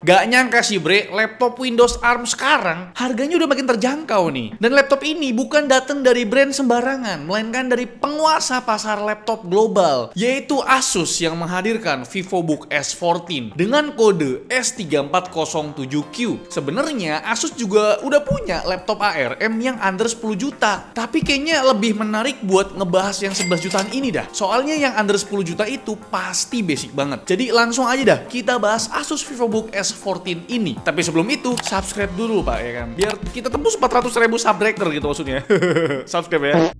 Gak nyangka sih bre, laptop Windows ARM sekarang harganya udah makin terjangkau nih. Dan laptop ini bukan datang dari brand sembarangan, melainkan dari penguasa pasar laptop global, yaitu Asus yang menghadirkan VivoBook S14 dengan kode S3407Q. Sebenarnya Asus juga udah punya laptop ARM yang under 10 juta, tapi kayaknya lebih menarik buat ngebahas yang 11 jutaan ini dah. Soalnya yang under 10 juta itu pasti basic banget. Jadi langsung aja dah kita bahas Asus VivoBook S14 ini. Tapi sebelum itu, subscribe dulu Pak ya kan. Biar kita tembus 400.000 subbreaker gitu maksudnya. Subscribe ya.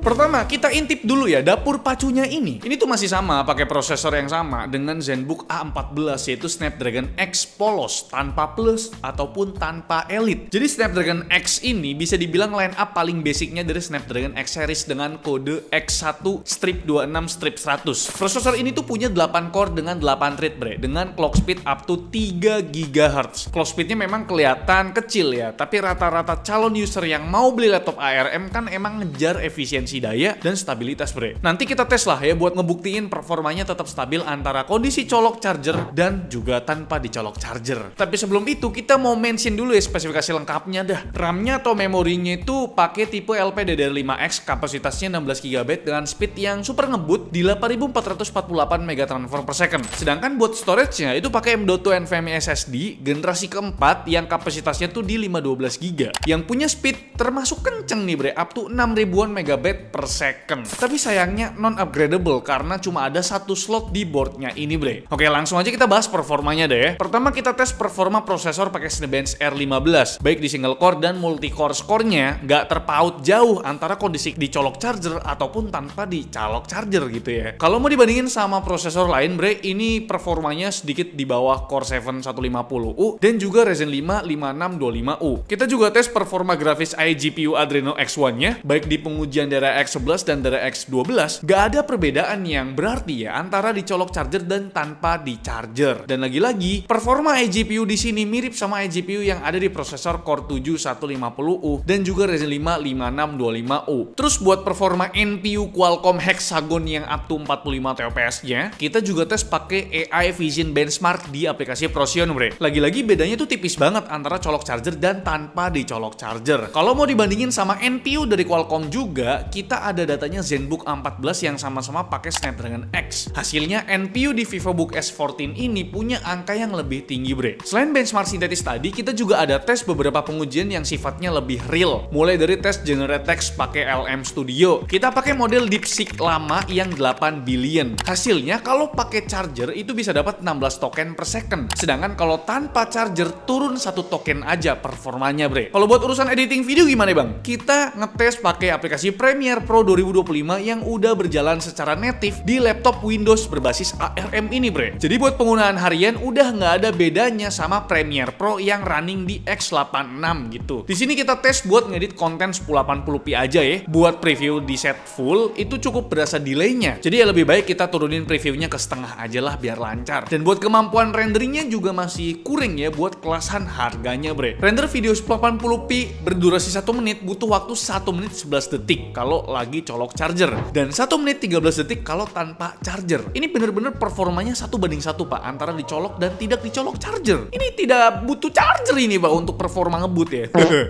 Pertama, kita intip dulu ya dapur pacunya ini. Ini tuh masih sama, pakai prosesor yang sama dengan ZenBook A14, yaitu Snapdragon X polos, tanpa plus ataupun tanpa elite. Jadi Snapdragon X ini bisa dibilang line up paling basicnya dari Snapdragon X series dengan kode X1-26-100. Prosesor ini tuh punya 8 core dengan 8 thread bre, dengan clock speed up to 3 GHz. Clock speednya memang kelihatan kecil ya, tapi rata-rata calon user yang mau beli laptop ARM kan emang ngejar efisiensi daya dan stabilitas bre. Nanti kita tes lah ya buat ngebuktiin performanya tetap stabil antara kondisi colok charger dan juga tanpa dicolok charger. Tapi sebelum itu kita mau mention dulu ya spesifikasi lengkapnya dah. RAM-nya atau memorinya itu pakai tipe LPDDR5X, kapasitasnya 16 GB dengan speed yang super ngebut di 8448 MB transfer per second. Sedangkan buat storage-nya itu pakai M.2 NVMe SSD generasi keempat yang kapasitasnya tuh di 512 GB. Yang punya speed termasuk kenceng nih bre, up to 6000 MB per second. Tapi sayangnya non upgradable karena cuma ada satu slot di boardnya ini bre. Oke, langsung aja kita bahas performanya deh ya. Pertama kita tes performa prosesor pakai Cinebench R15. Baik di single core dan multi core score-nya nggak terpaut jauh antara kondisi dicolok charger ataupun tanpa dicolok charger gitu ya. Kalau mau dibandingin sama prosesor lain bre, ini performanya sedikit di bawah Core 7 150U dan juga Ryzen 5 5625U. Kita juga tes performa grafis iGPU Adreno X1-nya baik di pengujian dari X11 dan dari X12, gak ada perbedaan yang berarti ya antara dicolok charger dan tanpa di charger. Dan lagi-lagi, performa iGPU di sini mirip sama iGPU yang ada di prosesor Core 7 150U dan juga Ryzen 5 5625U. Terus buat performa NPU Qualcomm Hexagon yang up to 45 TOPS-nya, kita juga tes pakai AI Vision Benchmark di aplikasi Procyon bre. Lagi-lagi bedanya tuh tipis banget antara colok charger dan tanpa dicolok charger. Kalau mau dibandingin sama NPU dari Qualcomm juga, kita ada datanya ZenBook A14 yang sama-sama pakai Snapdragon X. Hasilnya NPU di VivoBook S14 ini punya angka yang lebih tinggi bre. Selain benchmark sintetis tadi, kita juga ada tes beberapa pengujian yang sifatnya lebih real. Mulai dari tes generate text pakai LM Studio. Kita pakai model DeepSeek lama yang 8 billion. Hasilnya kalau pakai charger itu bisa dapat 16 token per second. Sedangkan kalau tanpa charger turun 1 token aja performanya bre. Kalau buat urusan editing video gimana bang? Kita ngetes pakai aplikasi Premiere Pro 2025 yang udah berjalan secara native di laptop Windows berbasis ARM ini bre. Jadi buat penggunaan harian udah nggak ada bedanya sama Premiere Pro yang running di X86 gitu. Di sini kita tes buat ngedit konten 1080p aja ya. Buat preview di set full itu cukup berasa delaynya. Jadi ya lebih baik kita turunin previewnya ke setengah aja lah biar lancar. Dan buat kemampuan renderingnya juga masih kurang ya buat kelasan harganya bre. Render video 1080p berdurasi 1 menit butuh waktu 1 menit 11 detik kalau lagi colok charger dan 1 menit 13 detik kalau tanpa charger. Ini bener-bener performanya 1 banding 1 pak antara dicolok dan tidak dicolok charger. Ini tidak butuh charger ini pak untuk performa ngebut ya.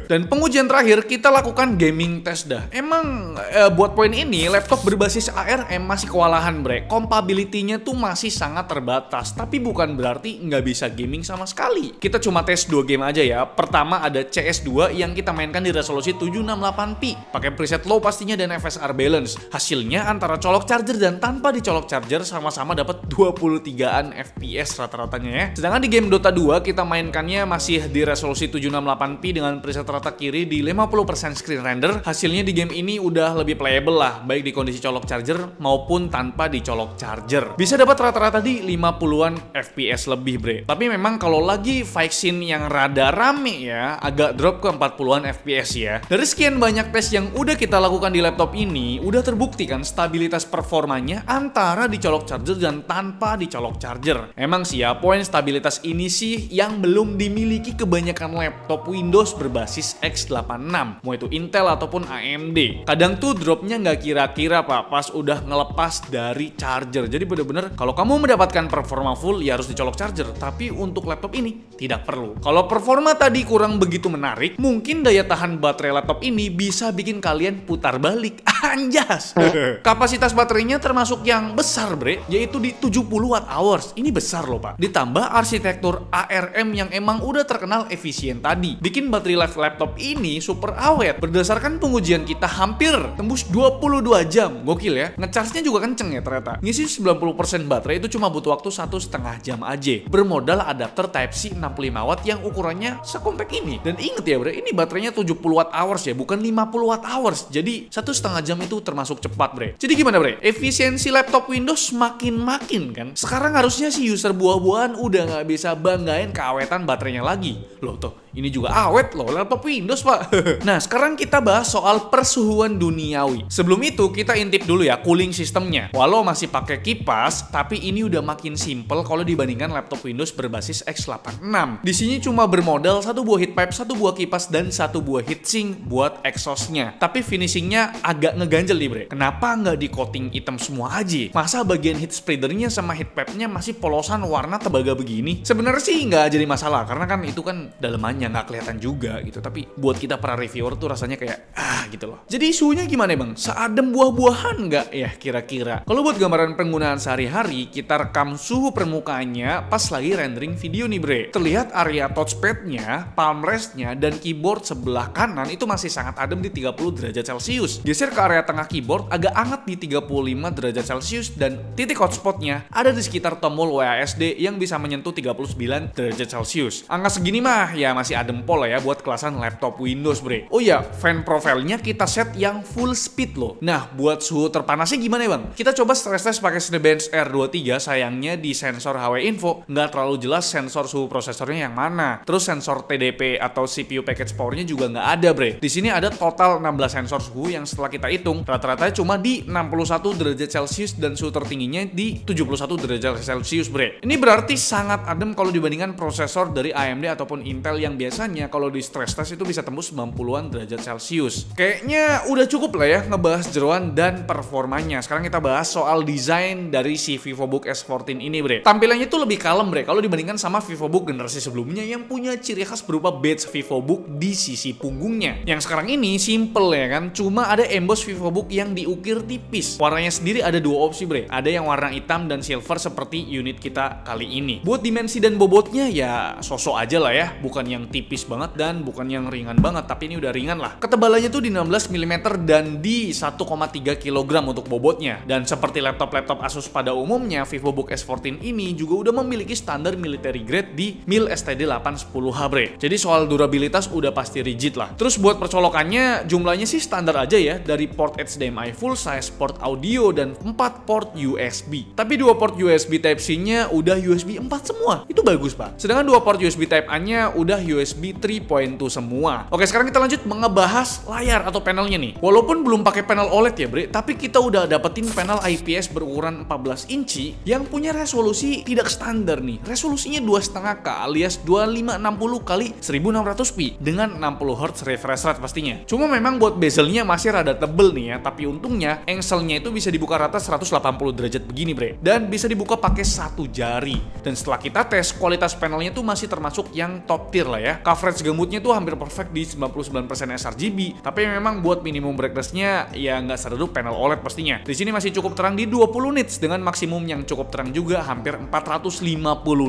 Dan pengujian terakhir kita lakukan gaming test dah. Emang buat poin ini laptop berbasis ARM masih kewalahan bre. Compatibility-nya tuh masih sangat terbatas, tapi bukan berarti nggak bisa gaming sama sekali. Kita cuma tes 2 game aja ya. Pertama ada CS2 yang kita mainkan di resolusi 768p pakai preset low pastinya dan FSR balance. Hasilnya antara colok charger dan tanpa dicolok charger sama-sama dapat 23an FPS rata-ratanya ya. Sedangkan di game Dota 2 kita mainkannya masih di resolusi 768p dengan preset rata kiri di 50% screen render. Hasilnya di game ini udah lebih playable lah, baik di kondisi colok charger maupun tanpa dicolok charger. Bisa dapat rata-rata di 50an FPS lebih bre. Tapi memang kalau lagi fight scene yang rada rame ya, agak drop ke 40an FPS ya. Dari sekian banyak tes yang udah kita lakukan di laptop ini udah terbukti kan stabilitas performanya antara dicolok charger dan tanpa dicolok charger. Emang sih ya, poin stabilitas ini sih yang belum dimiliki kebanyakan laptop Windows berbasis x86, mau itu Intel ataupun AMD. Kadang tuh dropnya nggak kira-kira Pak, pas udah ngelepas dari charger. Jadi bener-bener kalau kamu mendapatkan performa full ya harus dicolok charger, tapi untuk laptop ini tidak perlu. Kalau performa tadi kurang begitu menarik, mungkin daya tahan baterai laptop ini bisa bikin kalian putar balik. Anjas. Kapasitas baterainya termasuk yang besar bre, yaitu di 70 watt hours. Ini besar loh Pak. Ditambah arsitektur ARM yang emang udah terkenal efisien tadi, bikin baterai life laptop ini super awet. Berdasarkan pengujian kita hampir tembus 22 jam. Gokil ya. Ngecharge-nya juga kenceng ya ternyata. Ngisi 90% baterai itu cuma butuh waktu 1,5 jam aja. Bermodal adapter Type-C 65 watt yang ukurannya sekompak ini. Dan inget ya bre, ini baterainya 70 watt hours ya, bukan 50 watt hours. Jadi 1,5 jam itu termasuk cepat bre. Jadi gimana bre? Efisiensi laptop Windows makin-makin kan? Sekarang harusnya si user buah-buahan udah nggak bisa banggain keawetan baterainya lagi. Loh tuh, ini juga awet loh laptop Windows Pak. Nah sekarang kita bahas soal persuhuan duniawi. Sebelum itu kita intip dulu ya cooling sistemnya. Walau masih pakai kipas, tapi ini udah makin simple kalau dibandingkan laptop Windows berbasis x86. Di sini cuma bermodal satu buah heat pipe, satu buah kipas, dan satu buah heatsink buat exhaustnya. Tapi finishingnya agak ngeganjel nih bre. Kenapa nggak di coating hitam semua aja? Masa bagian heat spreadernya sama heat pipe-nya masih polosan warna tebaga begini? Sebenarnya sih nggak jadi masalah, karena kan itu kan dalemannya nggak kelihatan juga gitu. Tapi buat kita para reviewer tuh rasanya kayak gitu loh. Jadi suhunya gimana bang? Seadem buah-buahan nggak ya kira-kira? Kalau buat gambaran penggunaan sehari-hari, kita rekam suhu permukaannya pas lagi rendering video nih bre. Terlihat area touchpad-nya, palm rest-nya, dan keyboard sebelah kanan itu masih sangat adem di 30 derajat Celcius. Geser ke area tengah keyboard agak hangat di 35 derajat Celcius, dan titik hotspot-nya ada di sekitar tombol WASD yang bisa menyentuh 39 derajat Celcius. Angka segini mah ya masih adem pol ya buat kelasan laptop Windows bre. Oh iya, fan profile-nya kita set yang full speed loh. Nah, buat suhu terpanasnya gimana ya bang? Kita coba stress test pakai Cinebench R23, sayangnya di sensor HW Info nggak terlalu jelas sensor suhu prosesornya yang mana. Terus sensor TDP atau CPU package power-nya juga nggak ada bre. Di sini ada total 16 sensor suhu yang setelah kita hitung rata-ratanya cuma di 61 derajat Celcius dan suhu tertingginya di 71 derajat Celcius bre. Ini berarti sangat adem kalau dibandingkan prosesor dari AMD ataupun Intel yang biasanya kalau di stress test itu bisa tembus 90-an derajat Celcius. Kayaknya udah cukup lah ya ngebahas jeroan dan performanya. Sekarang kita bahas soal desain dari si VivoBook S14 ini bre. Tampilannya tuh lebih kalem bre kalau dibandingkan sama VivoBook generasi sebelumnya yang punya ciri khas berupa badge VivoBook di sisi punggungnya. Yang sekarang ini simple ya kan, cuma ada emboss VivoBook yang diukir tipis. Warnanya sendiri ada dua opsi bre. Ada yang warna hitam dan silver seperti unit kita kali ini. Buat dimensi dan bobotnya ya sosok aja lah ya, bukan yang tipis banget dan bukan yang ringan banget, tapi ini udah ringan lah. Ketebalannya tuh di 16 mm dan di 1,3 kg untuk bobotnya. Dan seperti laptop-laptop Asus pada umumnya, VivoBook S14 ini juga udah memiliki standar military grade di MIL STD 810H bre. Jadi soal durabilitas udah pasti rigid lah. Terus buat percolokannya jumlahnya sih standar aja ya, dari port HDMI full size, port audio, dan 4 port USB. Tapi 2 port USB Type-C-nya udah USB 4 semua. Itu bagus pak. Sedangkan 2 port USB Type-A-nya udah USB 3.2 semua. Oke, sekarang kita lanjut ngebahas layar atau panelnya nih. Walaupun belum pakai panel OLED ya bre, tapi kita udah dapetin panel IPS berukuran 14 inci yang punya resolusi tidak standar nih. Resolusinya 2,5K alias 2560 kali 1600p dengan 60 Hz refresh rate pastinya. Cuma memang buat bezelnya masih rada tebel nih ya, tapi untungnya angle-nya itu bisa dibuka rata 180 derajat begini bre, dan bisa dibuka pakai satu jari. Dan setelah kita tes, kualitas panelnya tuh masih termasuk yang top tier lah ya. Coverage gambutnya tuh hampir perfect di 99% sRGB, tapi memang buat minimum brightness-nya ya nggak seredup panel OLED pastinya. Di sini masih cukup terang di 20 nits dengan maksimum yang cukup terang juga hampir 450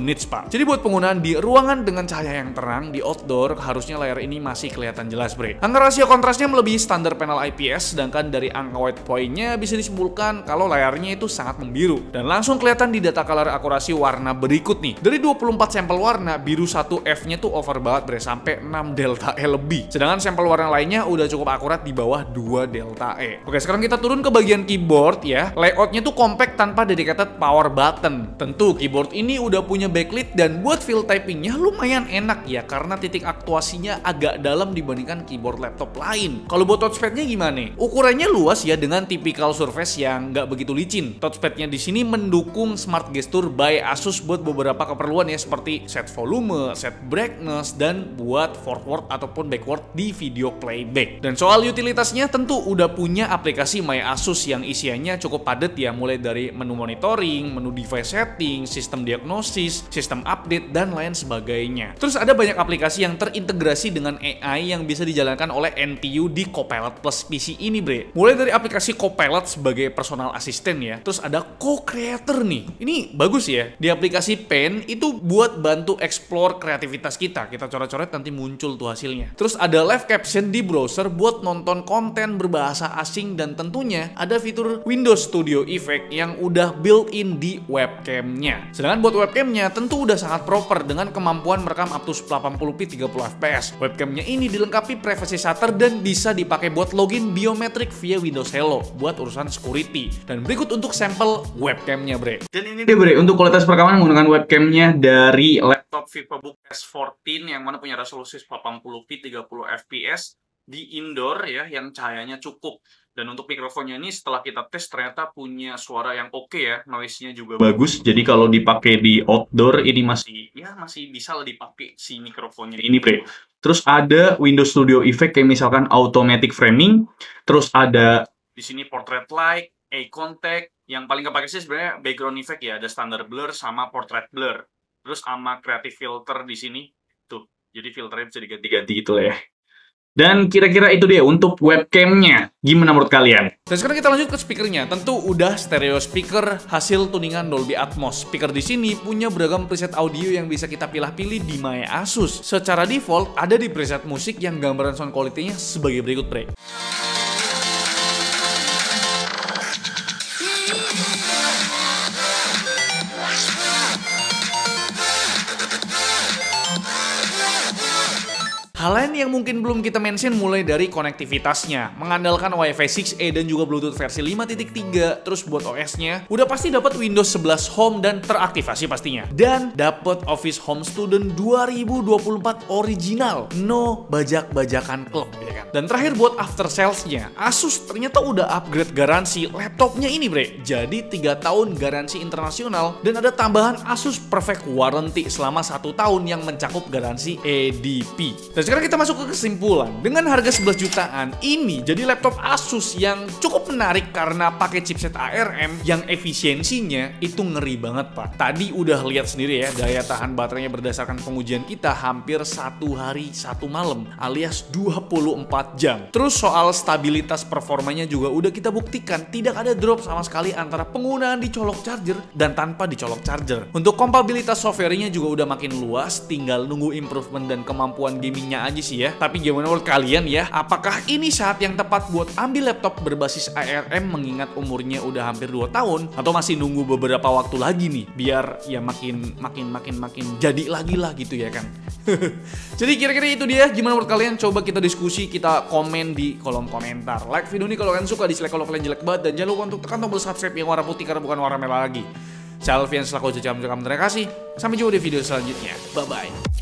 nits pak. Jadi buat penggunaan di ruangan dengan cahaya yang terang di outdoor, harusnya layar ini masih kelihatan jelas bre. Angka rasio kontrasnya melebihi standar panel IPS, sedangkan dari angka white point-nya bisa disimpulkan kalau layarnya itu sangat membiru. Dan langsung kelihatan di data color akurasi warna berikut nih. Dari 24 sampel warna, biru 1F-nya tuh over banget bre, sampai 6 delta E lebih. Sedangkan sampel warna lainnya udah cukup akurat di bawah 2 delta E. Oke, sekarang kita turun ke bagian keyboard ya. Layoutnya tuh compact tanpa dedicated power button. Tentu keyboard ini udah punya backlit dan buat feel typingnya lumayan enak ya, karena titik aktuasinya agak dalam dibandingkan keyboard laptop lain. Kalau buat touchpadnya gimana nih? Ukurannya luas ya dengan tipikal surface yang nggak begitu licin. Touchpadnya di sini mendukung smart gesture by Asus buat beberapa keperluan ya seperti set volume, set brightness, dan buat forward ataupun backward di video playback. Dan soal utilitasnya tentu udah punya aplikasi My Asus yang isiannya cukup padat ya, mulai dari menu monitoring, menu device setting, sistem diagnosis, sistem update, dan lain sebagainya. Terus ada banyak aplikasi yang terintegrasi dengan AI yang bisa dijalankan oleh NPU di Copilot Plus PC ini, bre. Mulai dari aplikasi Copilot sebagai personal assistant ya. Terus ada Co-Creator nih. Ini bagus ya. Di aplikasi Pen itu buat bantu explore kreativitas kita. Kita coret-coret nanti muncul tuh hasilnya. Terus ada live caption di browser buat nonton konten berbahasa asing, dan tentunya ada fitur Windows Studio Effect yang udah built-in di webcamnya. Sedangkan buat webcamnya tentu udah sangat proper dengan kemampuan merekam up to 80p 30 fps. Webcamnya ini dilengkapi privacy shutter dan bisa dipakai buat login biometrik via Windows Hello buat urusan security. Dan berikut untuk sampel webcamnya, bre. Dan ini dia, bre, untuk kualitas perekaman menggunakan webcamnya dari laptop VivoBook S14 yang mana punya resolusi 80p 30 fps di indoor ya, yang cahayanya cukup. Dan untuk mikrofonnya ini setelah kita tes ternyata punya suara yang oke ya, noise-nya juga bagus. Jadi kalau dipakai di outdoor ini masih bisa lah dipakai si mikrofonnya ini, bre. Terus ada Windows Studio Effect kayak misalkan automatic framing. Terus ada di sini portrait light, eye contact. Yang paling kepake sih sebenarnya background effect ya, ada standard blur sama portrait blur. Terus sama creative filter di sini tuh. Jadi filternya bisa diganti-ganti gitu lah ya. Dan kira-kira itu dia untuk webcamnya. Gimana menurut kalian? Dan sekarang kita lanjut ke speakernya. Tentu udah stereo speaker hasil tuningan Dolby Atmos. Speaker di sini punya beragam preset audio yang bisa kita pilih-pilih di My Asus. Secara default ada di preset musik yang gambaran sound quality-nya sebagai berikut, bre. Hal lain yang mungkin belum kita mention mulai dari konektivitasnya, mengandalkan Wi-Fi 6E dan juga Bluetooth versi 5.3. Terus buat OS-nya udah pasti dapat Windows 11 Home dan teraktivasi pastinya. Dan dapat Office Home Student 2024 original, no bajak-bajakan klub ya kan. Dan terakhir buat after sales-nya, Asus ternyata udah upgrade garansi laptopnya ini, bre. Jadi 3 tahun garansi internasional dan ada tambahan Asus Perfect Warranty selama 1 tahun yang mencakup garansi EDP. Dan sekarang kita masuk ke kesimpulan. Dengan harga 11 jutaan, ini jadi laptop Asus yang cukup menarik karena pakai chipset ARM yang efisiensinya itu ngeri banget, pak. Tadi udah lihat sendiri ya, daya tahan baterainya berdasarkan pengujian kita hampir 1 hari 1 malam alias 24 jam. Terus soal stabilitas performanya juga udah kita buktikan, tidak ada drop sama sekali antara penggunaan dicolok charger dan tanpa dicolok charger. Untuk kompatibilitas softwarenya juga udah makin luas, tinggal nunggu improvement dan kemampuan gamingnya aja sih ya. Tapi gimana menurut kalian ya? Apakah ini saat yang tepat buat ambil laptop berbasis ARM mengingat umurnya udah hampir 2 tahun? Atau masih nunggu beberapa waktu lagi nih biar ya makin jadi lagi lah gitu ya kan? Jadi kira-kira itu dia. Gimana menurut kalian? Coba kita diskusi, kita komen di kolom komentar. Like video ini kalau kalian suka, dislike kalau kalian jelek banget, dan jangan lupa untuk tekan tombol subscribe yang warna putih karena bukan warna merah lagi. Saya Alfian selaku ucapkan terima kasih. Sampai jumpa di video selanjutnya. Bye bye.